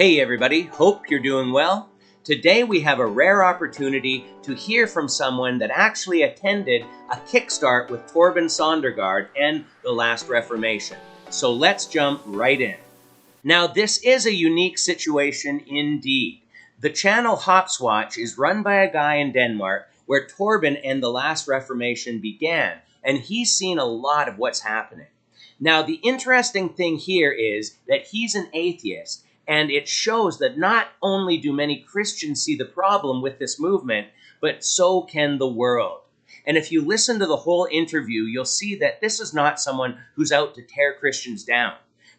Hey everybody, hope you're doing well. Today we have a rare opportunity to hear from someone that actually attended a Kickstart with Torben Sondergaard and the last Reformation. So let's jump right in. Now this is a unique situation indeed. The channel Hopswatch is run by a guy in Denmark where Torben and the last Reformation began, and he's seen a lot of what's happening. Now the interesting thing here is that he's an atheist, and it shows that not only do many Christians see the problem with this movement, but so can the world. And if you listen to the whole interview, you'll see that this is not someone who's out to tear Christians down.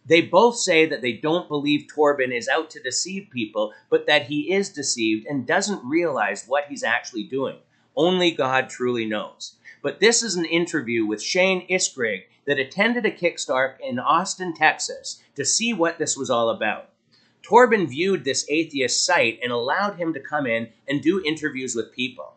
They both say that they don't believe Torben is out to deceive people, but that he is deceived and doesn't realize what he's actually doing. Only God truly knows. But this is an interview with Shane Iskrig that attended a Kickstart in Austin, Texas, to see what this was all about. Torben viewed this atheist site and allowed him to come in and do interviews with people.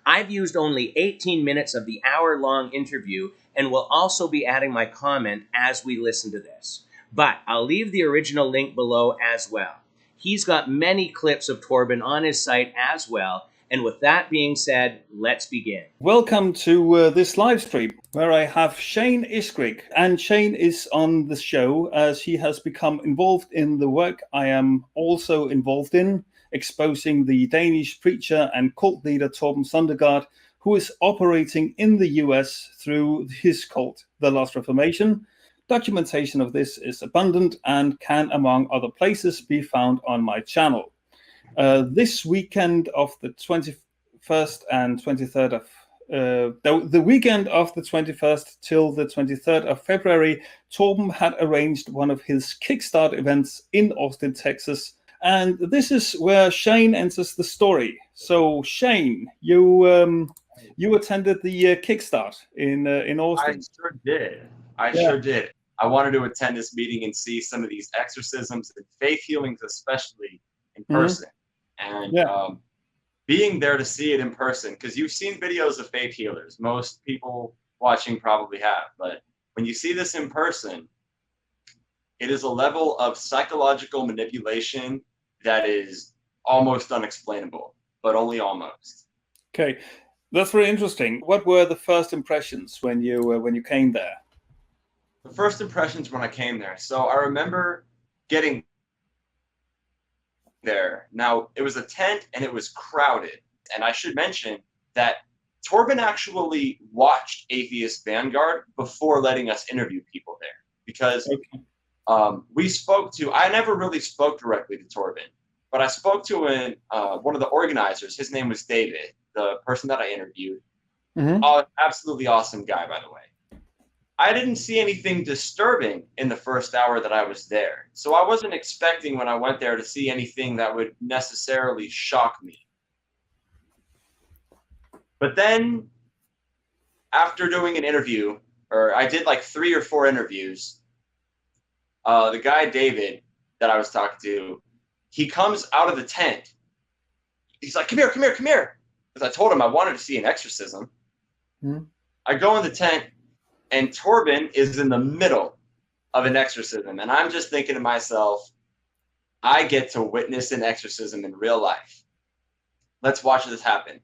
I've used only 18 minutes of the hour-long interview and will also be adding my comment as we listen to this. But I'll leave the original link below as well. He's got many clips of Torben on his site as well. And with that being said, let's begin. Welcome to this live stream where I have Shane Iskrig. And Shane is on the show as he has become involved in the work I am also involved in, exposing the Danish preacher and cult leader Torben Sondergaard, who is operating in the US through his cult, the Last Reformation. Documentation of this is abundant and can, among other places, be found on my channel. This weekend of the 21st and 23rd of the weekend of the 21st till the 23rd of February, Torben had arranged one of his Kickstart events in Austin, Texas, and this is where Shane enters the story. So, Shane, you attended the Kickstart in Austin. I sure did. Sure did. I wanted to attend this meeting and see some of these exorcisms and faith healings, especially in person. And being there to see it in person, because you've seen videos of faith healers. Most people watching probably have. But when you see this in person, it is a level of psychological manipulation that is almost unexplainable, but only almost. Okay, that's very interesting. What were the first impressions when you came there? The first impressions when I came there. So I remember getting there. Now, it was a tent and it was crowded. And I should mention that Torben actually watched Atheist Vanguard before letting us interview people there. Because I never really spoke directly to Torben, but I spoke to one of the organizers. His name was David, the person that I interviewed. Absolutely awesome guy, by the way. I didn't see anything disturbing in the first hour that I was there. So I wasn't expecting when I went there to see anything that would necessarily shock me. But then after doing an interview, or I did like 3 or 4 interviews, the guy, David, that I was talking to, he comes out of the tent. He's like, come here, come here, come here. Because I told him I wanted to see an exorcism. I go in the tent, and Torben is in the middle of an exorcism. And I'm just thinking to myself, I get to witness an exorcism in real life. Let's watch this happen.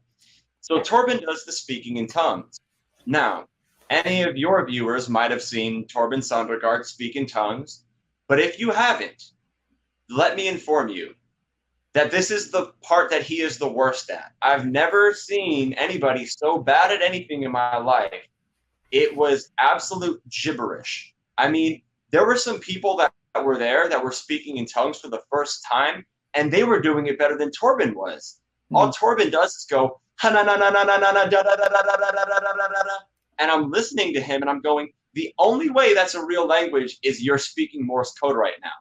So Torben does the speaking in tongues. Now, any of your viewers might have seen Torben Sondergaard speak in tongues. But if you haven't, let me inform you that this is the part that he is the worst at. I've never seen anybody so bad at anything in my life. It was absolute gibberish. I mean, there were some people that were there that were speaking in tongues for the first time, and they were doing it better than Torben was. All Torben does is go, and I'm listening to him, and I'm going, the only way that's a real language is you're speaking Morse code right now.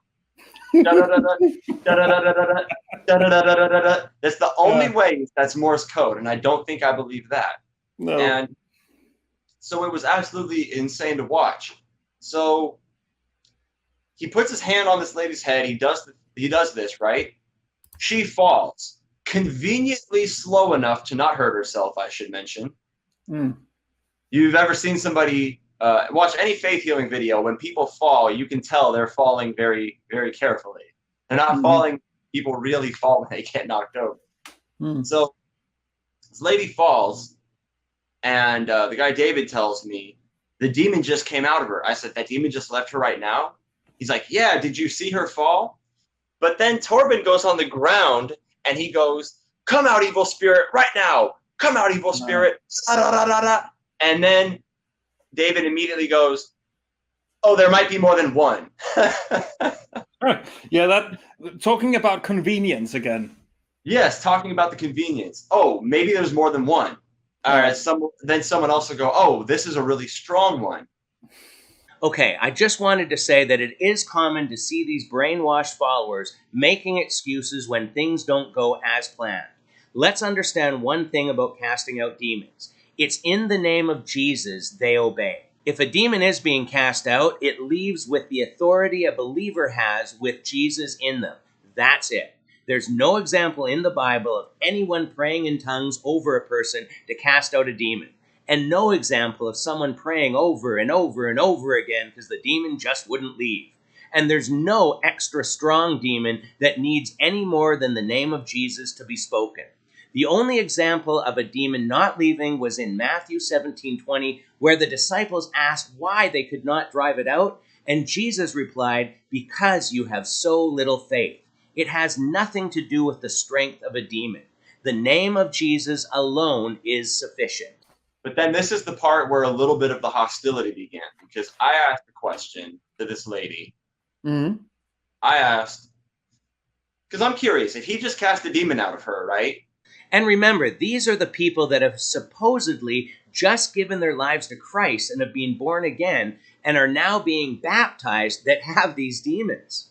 That's the only way that's Morse code, and I don't think I believe that. No. And so it was absolutely insane to watch. So he puts his hand on this lady's head. He does this, right? She falls, conveniently slow enough to not hurt herself, I should mention. You've ever seen somebody watch any faith healing video? When people fall, you can tell they're falling very, very carefully. They're not falling people really fall when they get knocked over. Hmm. So this lady falls, and the guy David tells me the demon just came out of her. I said, that demon just left her right now? He's like, yeah, did you see her fall? But then Torben goes on the ground and he goes, come out, evil spirit, right now. Come out, evil spirit. And then David immediately goes, oh, there might be more than one. Yeah, that talking about convenience again. Yes, talking about the convenience. Oh, maybe there's more than one. All right, then someone else will go, oh, this is a really strong one. Okay, I just wanted to say that it is common to see these brainwashed followers making excuses when things don't go as planned. Let's understand one thing about casting out demons. It's in the name of Jesus they obey. If a demon is being cast out, it leaves with the authority a believer has with Jesus in them. That's it. There's no example in the Bible of anyone praying in tongues over a person to cast out a demon. And no example of someone praying over and over and over again because the demon just wouldn't leave. And there's no extra strong demon that needs any more than the name of Jesus to be spoken. The only example of a demon not leaving was in Matthew 17:20, where the disciples asked why they could not drive it out, and Jesus replied, because you have so little faith. It has nothing to do with the strength of a demon. The name of Jesus alone is sufficient. But then this is the part where a little bit of the hostility began, because I asked a question to this lady. Mm-hmm. I asked, because I'm curious, if he just cast a demon out of her, right? And remember, these are the people that have supposedly just given their lives to Christ and have been born again and are now being baptized that have these demons.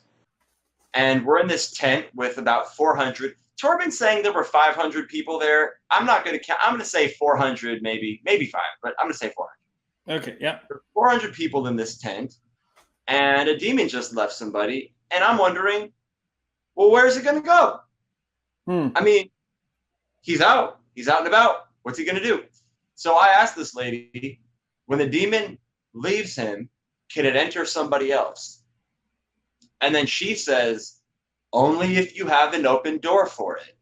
And we're in this tent with about 400. Torben's saying there were 500 people there. I'm not going to count. I'm going to say 400, maybe 5, but I'm going to say 400. Okay, yeah. There are 400 people in this tent, and a demon just left somebody, and I'm wondering, well, where's it going to go? I mean, he's out. He's out and about. What's he going to do? So I asked this lady, when the demon leaves him, can it enter somebody else? And then she says, only if you have an open door for it.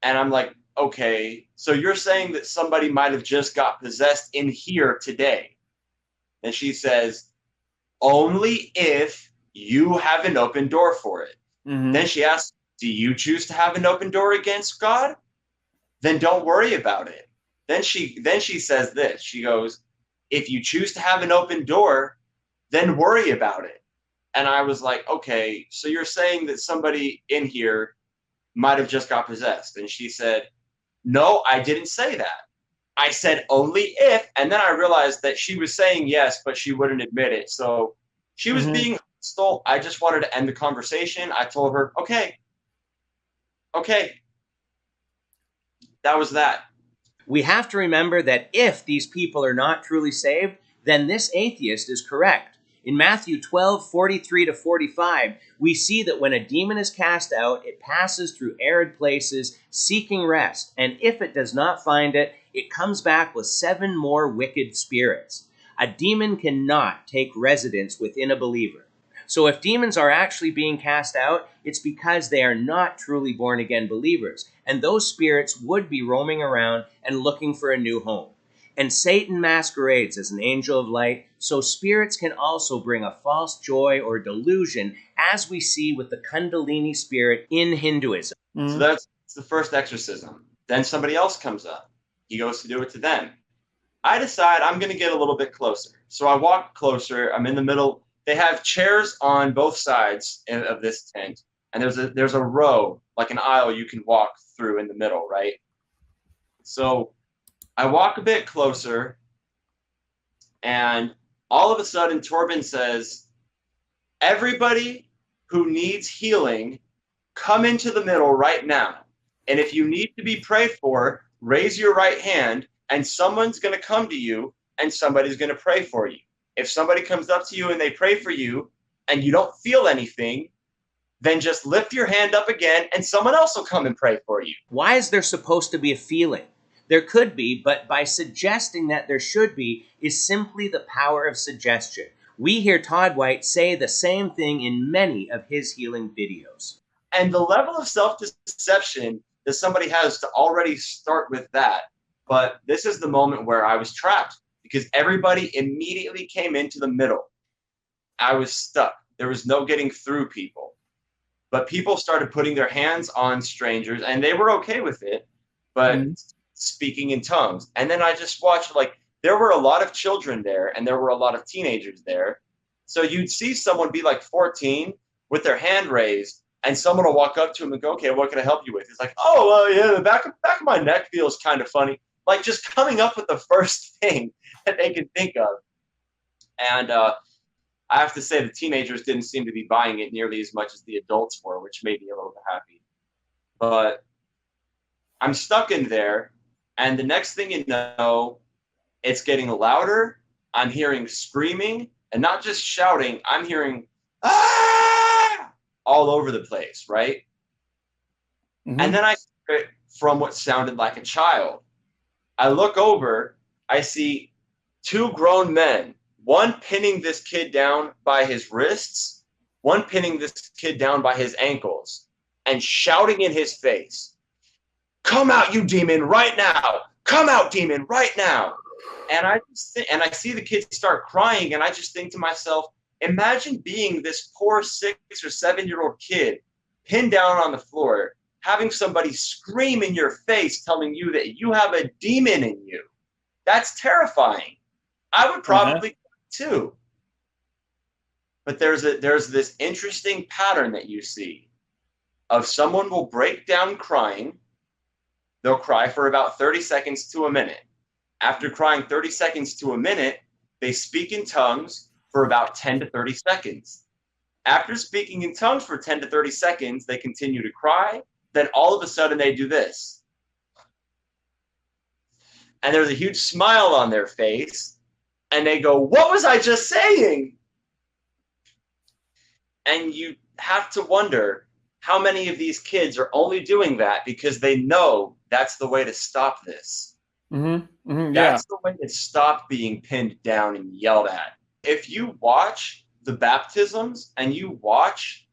And I'm like, okay, so you're saying that somebody might have just got possessed in here today. And she says, only if you have an open door for it. Mm-hmm. Then she asks, do you choose to have an open door against God? Then don't worry about it. Then she says this. She goes, if you choose to have an open door, then worry about it. And I was like, okay, so you're saying that somebody in here might have just got possessed. And she said, no, I didn't say that. I said only if. And then I realized that she was saying yes, but she wouldn't admit it. So she was being hostile. I just wanted to end the conversation. I told her, okay. That was that. We have to remember that if these people are not truly saved, then this atheist is correct. In Matthew 12:43-45, we see that when a demon is cast out, it passes through arid places, seeking rest. And if it does not find it, it comes back with 7 more wicked spirits. A demon cannot take residence within a believer. So if demons are actually being cast out, it's because they are not truly born-again believers. And those spirits would be roaming around and looking for a new home. And Satan masquerades as an angel of light, so spirits can also bring a false joy or delusion, as we see with the Kundalini spirit in Hinduism. So that's the first exorcism. Then somebody else comes up. He goes to do it to them. I decide I'm going to get a little bit closer. So I walk closer. I'm in the middle. They have chairs on both sides of this tent, and there's a row, like an aisle you can walk through in the middle, right? So I walk a bit closer, and all of a sudden Torben says, everybody who needs healing, come into the middle right now. And if you need to be prayed for, raise your right hand, and someone's going to come to you, and somebody's going to pray for you. If somebody comes up to you and they pray for you, and you don't feel anything, then just lift your hand up again, and someone else will come and pray for you. Why is there supposed to be a feeling? There could be, but by suggesting that there should be is simply the power of suggestion. We hear Todd White say the same thing in many of his healing videos. And the level of self-deception that somebody has to already start with that. But this is the moment where I was trapped because everybody immediately came into the middle. I was stuck. There was no getting through people. But people started putting their hands on strangers, and they were okay with it, but speaking in tongues. And then I just watched, like, there were a lot of children there, and there were a lot of teenagers there. So you'd see someone be like 14 with their hand raised, and someone will walk up to him and go, okay, what can I help you with? It's like, oh, yeah, the back of my neck feels kind of funny. Like, just coming up with the first thing that they can think of. And I have to say the teenagers didn't seem to be buying it nearly as much as the adults were, which made me a little bit happy. But I'm stuck in there, and the next thing you know, it's getting louder. I'm hearing screaming, and not just shouting. I'm hearing, ah, all over the place, right? And then I hear it from what sounded like a child. I look over, I see two grown men, one pinning this kid down by his wrists, one pinning this kid down by his ankles, and shouting in his face, come out, you demon, right now. Come out, demon, right now. And I see the kid start crying, and I just think to myself, imagine being this poor 6 or 7-year-old kid pinned down on the floor, having somebody scream in your face telling you that you have a demon in you. That's terrifying. I would probably too. But there's this interesting pattern that you see of someone will break down crying. They'll cry for about 30 seconds to a minute. After crying 30 seconds to a minute, they speak in tongues for about 10 to 30 seconds. After speaking in tongues for 10 to 30 seconds, they continue to cry. Then all of a sudden they do this. And there's a huge smile on their face. And they go, what was I just saying? And you have to wonder how many of these kids are only doing that because they know that's the way to stop this. That's the way to stop being pinned down and yelled at. If you watch the baptisms and you watch,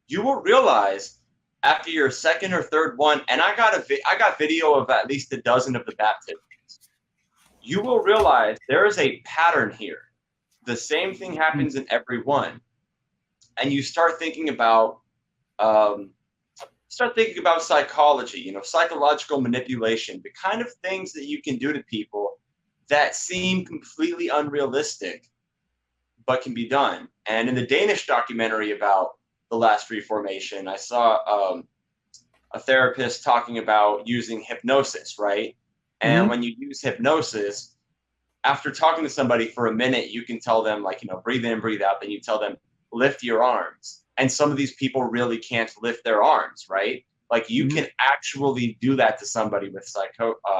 you will realize after your second or third one, and I got video of at least a dozen of the baptisms, you will realize there is a pattern here. The same thing happens in every one. And you start thinking about psychology, psychological manipulation, the kind of things that you can do to people that seem completely unrealistic, but can be done. And in the Danish documentary about the last Reformation, I saw a therapist talking about using hypnosis, right? And when you use hypnosis, after talking to somebody for a minute, you can tell them, like, breathe in, breathe out. Then you tell them, lift your arms. And some of these people really can't lift their arms, right? Like, you can actually do that to somebody with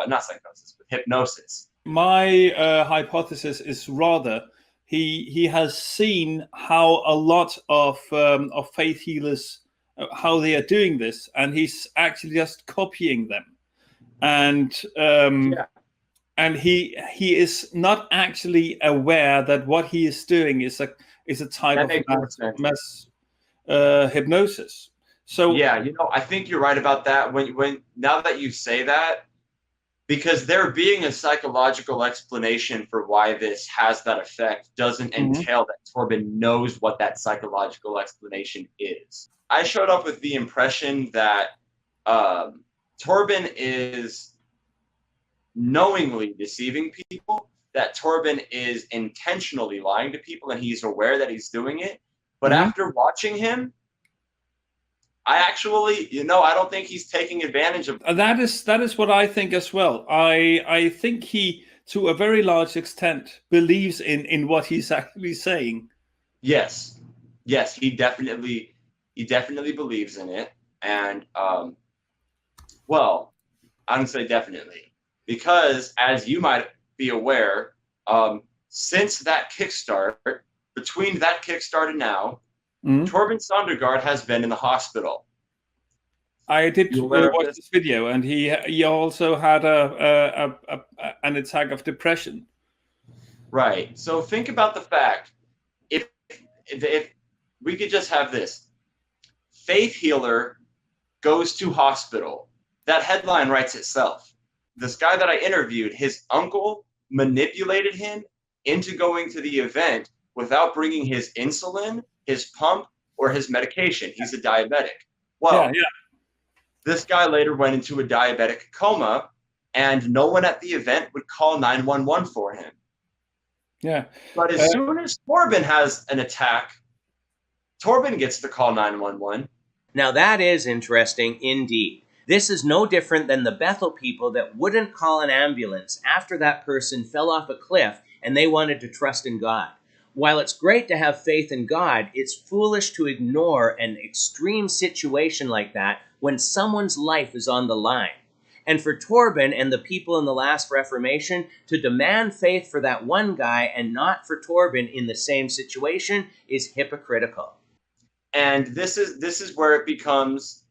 not psychosis, but hypnosis. My hypothesis is rather he has seen how a lot of faith healers, how they are doing this, and he's actually just copying them. And and he is not actually aware that what he is doing is a type of mass hypnosis. So yeah, I think you're right about that. When now that you say that, because there being a psychological explanation for why this has that effect doesn't entail that Torben knows what that psychological explanation is. I showed up with the impression that Torben is knowingly deceiving people, that Torben is intentionally lying to people, and he's aware that he's doing it. But after watching him, I actually, I don't think he's taking advantage of that is what I think as well. I think he, to a very large extent, believes in what he's actually saying. Yes, he definitely believes in it, and well, I don't say definitely, because as you might be aware, since that Kickstart, between that Kickstart and now, Torben Sondergaard has been in the hospital. I did watch this video, and he also had an attack of depression. Right. So think about the fact, if we could just have this, faith healer goes to hospital. That headline writes itself. This guy that I interviewed, his uncle manipulated him into going to the event without bringing his insulin, his pump, or his medication. He's a diabetic. Well, this guy later went into a diabetic coma, and no one at the event would call 911 for him. Yeah. But as soon as Torben has an attack, Torben gets to call 911. Now that is interesting indeed. This is no different than the Bethel people that wouldn't call an ambulance after that person fell off a cliff and they wanted to trust in God. While it's great to have faith in God, it's foolish to ignore an extreme situation like that when someone's life is on the line. And for Torben and the people in the last Reformation to demand faith for that one guy and not for Torben in the same situation is hypocritical. And this is where it becomes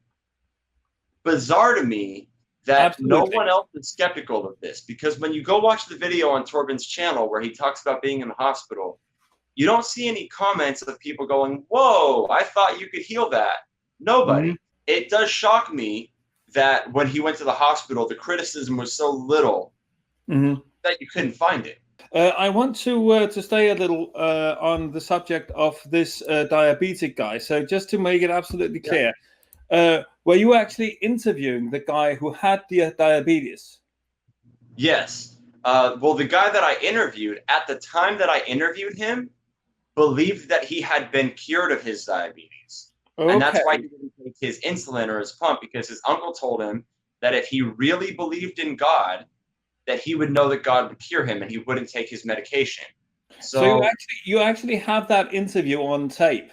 bizarre to me that Absolutely. no one else is skeptical of this. Because when you go watch the video on Torben's channel where he talks about being in the hospital, you don't see any comments of people going, "Whoa, I thought you could heal that." Nobody. Mm-hmm. It does shock me that when he went to the hospital, the criticism was so little that you couldn't find it. I want to stay a little on the subject of this diabetic guy. So just to make it absolutely clear, were you actually interviewing the guy who had the diabetes? Yes. Well, the guy that I interviewed, at the time that I interviewed him, believed that he had been cured of his diabetes. Okay. And that's why he didn't take his insulin or his pump, because his uncle told him that if he really believed in God, that he would know that God would cure him and he wouldn't take his medication. So you actually have that interview on tape?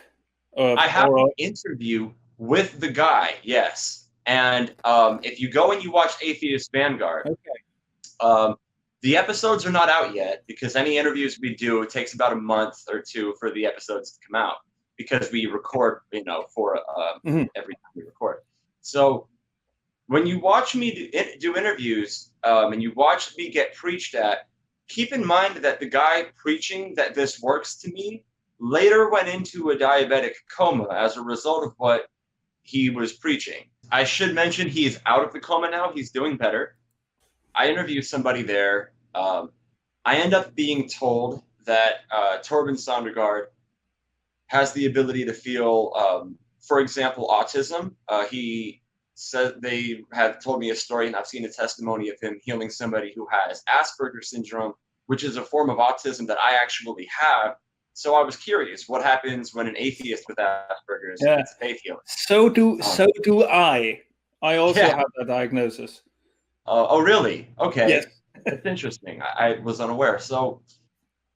I have an interview with the guy, yes. And if you go and you watch Atheist Vanguard, the episodes are not out yet because any interviews we do, it takes about a month or two for the episodes to come out because we record, for every time we record. So when you watch me do interviews and you watch me get preached at, keep in mind that the guy preaching that this works to me later went into a diabetic coma as a result of what he was preaching. I should mention he is out of the coma now. He's doing better. I interviewed somebody there. I end up being told that Torben Sondergaard has the ability to feel, for example, autism. He said they have told me a story, and I've seen a testimony of him healing somebody who has Asperger's syndrome, which is a form of autism that I actually have. So I was curious, what happens when an atheist with Asperger's gets faith healing? So do I. I also have that diagnosis. Oh, really? Okay. Yes. That's interesting. I was unaware. So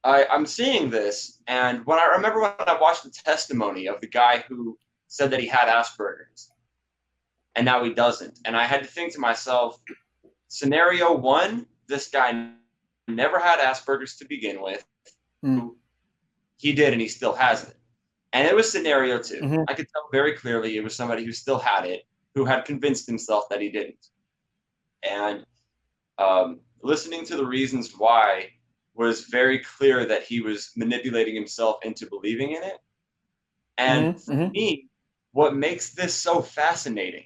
I'm seeing this, and when I remember when I watched the testimony of the guy who said that he had Asperger's, and now he doesn't. And I had to think to myself, scenario one, this guy never had Asperger's to begin with. He did, and he still has it. And it was scenario two. I could tell very clearly it was somebody who still had it, who had convinced himself that he didn't. And listening to the reasons why was very clear that he was manipulating himself into believing in it. And for me, what makes this so fascinating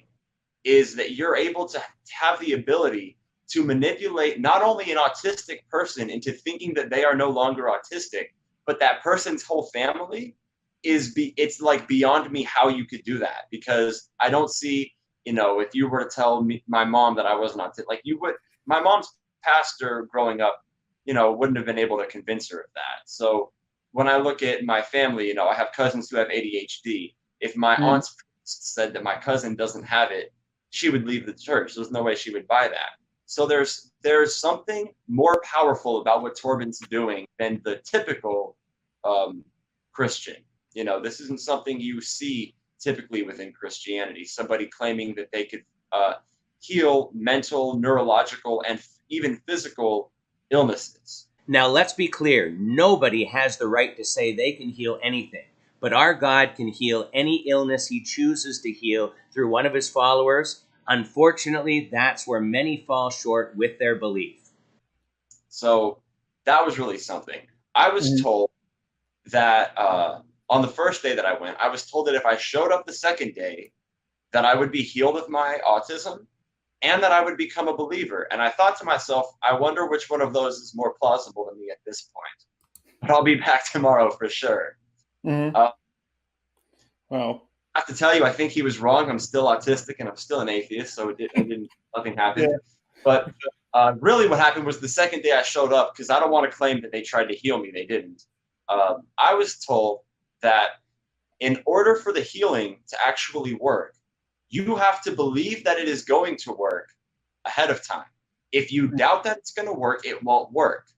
is that you're able to have the ability to manipulate not only an autistic person into thinking that they are no longer autistic, but that person's whole family it's like beyond me how you could do that, because I don't see, if you were to tell me, my mom, that I wasn't autistic, like you would, my mom's pastor growing up, wouldn't have been able to convince her of that. So when I look at my family, I have cousins who have ADHD. If my aunt said that my cousin doesn't have it, she would leave the church. There's no way she would buy that. So there's something more powerful about what Torben's doing than the typical Christian. This isn't something you see typically within Christianity. Somebody claiming that they could heal mental, neurological, and even physical illnesses. Now let's be clear. Nobody has the right to say they can heal anything. But our God can heal any illness he chooses to heal through one of his followers. Unfortunately, that's where many fall short with their belief. So that was really something. I was told that on the first day that I went, I was told that if I showed up the second day, that I would be healed of my autism and that I would become a believer. And I thought to myself, I wonder which one of those is more plausible to me at this point. But I'll be back tomorrow for sure. Mm-hmm. Wow. I have to tell you, I think he was wrong. I'm still autistic and I'm still an athist, so nothing happened. Yeah. But really what happened was the second day I showed up, because I don't want to claim that they tried to heal me. They didn't. I was told that in order for the healing to actually work, you have to believe that it is going to work ahead of time. If you doubt that it's going to work, it won't work.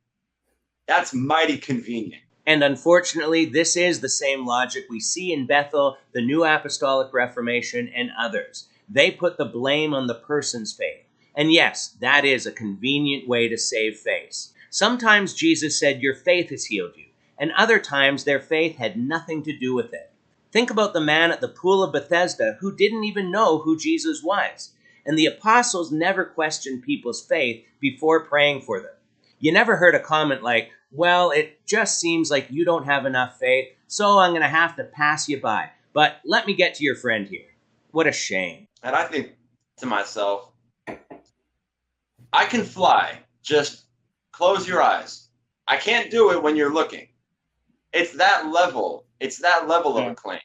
That's mighty convenient. And unfortunately, this is the same logic we see in Bethel, the New Apostolic Reformation, and others. They put the blame on the person's faith. And yes, that is a convenient way to save face. Sometimes Jesus said, "Your faith has healed you," and other times their faith had nothing to do with it. Think about the man at the pool of Bethesda who didn't even know who Jesus was. And the apostles never questioned people's faith before praying for them. You never heard a comment like, "Well, it just seems like you don't have enough faith, so I'm going to have to pass you by. But let me get to your friend here." What a shame. And I think to myself, I can fly. Just close your eyes. I can't do it when you're looking. It's that level. It's that level of a claim.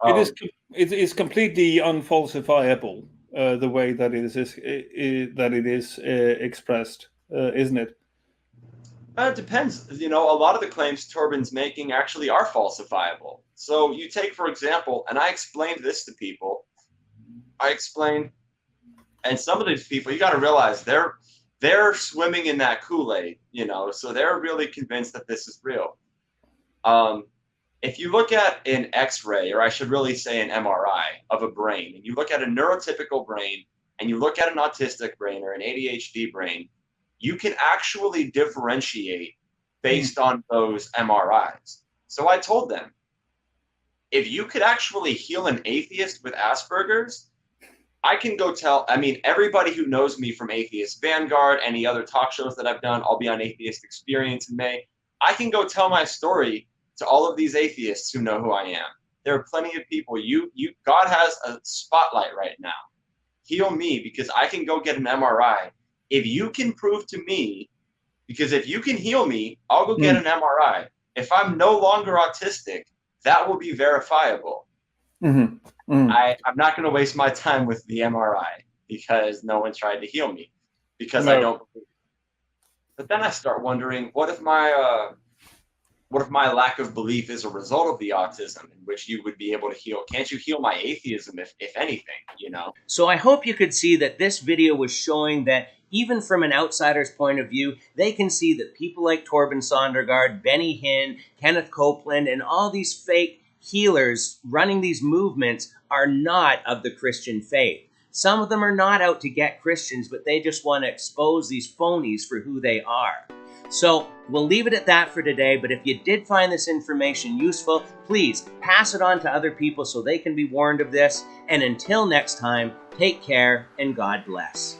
It is completely unfalsifiable the way that it is expressed, isn't it? It depends. A lot of the claims Torben's making actually are falsifiable. So you take, for example, and I explained this to people. And some of these people, you got to realize they're swimming in that Kool-Aid, so they're really convinced that this is real. If you look at an X-ray, or I should really say an MRI of a brain, and you look at a neurotypical brain, and you look at an autistic brain or an ADHD brain, you can actually differentiate based on those MRIs. So I told them, if you could actually heal an atheist with Asperger's, I can go tell, everybody who knows me from Atheist Vanguard, any other talk shows that I've done, I'll be on Atheist Experience in May. I can go tell my story to all of these atheists who know who I am. There are plenty of people. God has a spotlight right now. Heal me, because I can go get an MRI. If you can prove to me, because if you can heal me, I'll go get an MRI. If I'm no longer autistic, that will be verifiable. Mm-hmm. Mm-hmm. I'm not going to waste my time with the MRI because no one tried to heal me, because I don't believe it. But then I start wondering, what if my lack of belief is a result of the autism, in which you would be able to heal? Can't you heal my atheism, if anything, So I hope you could see that this video was showing that even from an outsider's point of view, they can see that people like Torben Sondergaard, Benny Hinn, Kenneth Copeland, and all these fake healers running these movements are not of the Christian faith. Some of them are not out to get Christians, but they just want to expose these phonies for who they are. So we'll leave it at that for today, but if you did find this information useful, please pass it on to other people so they can be warned of this. And until next time, take care and God bless.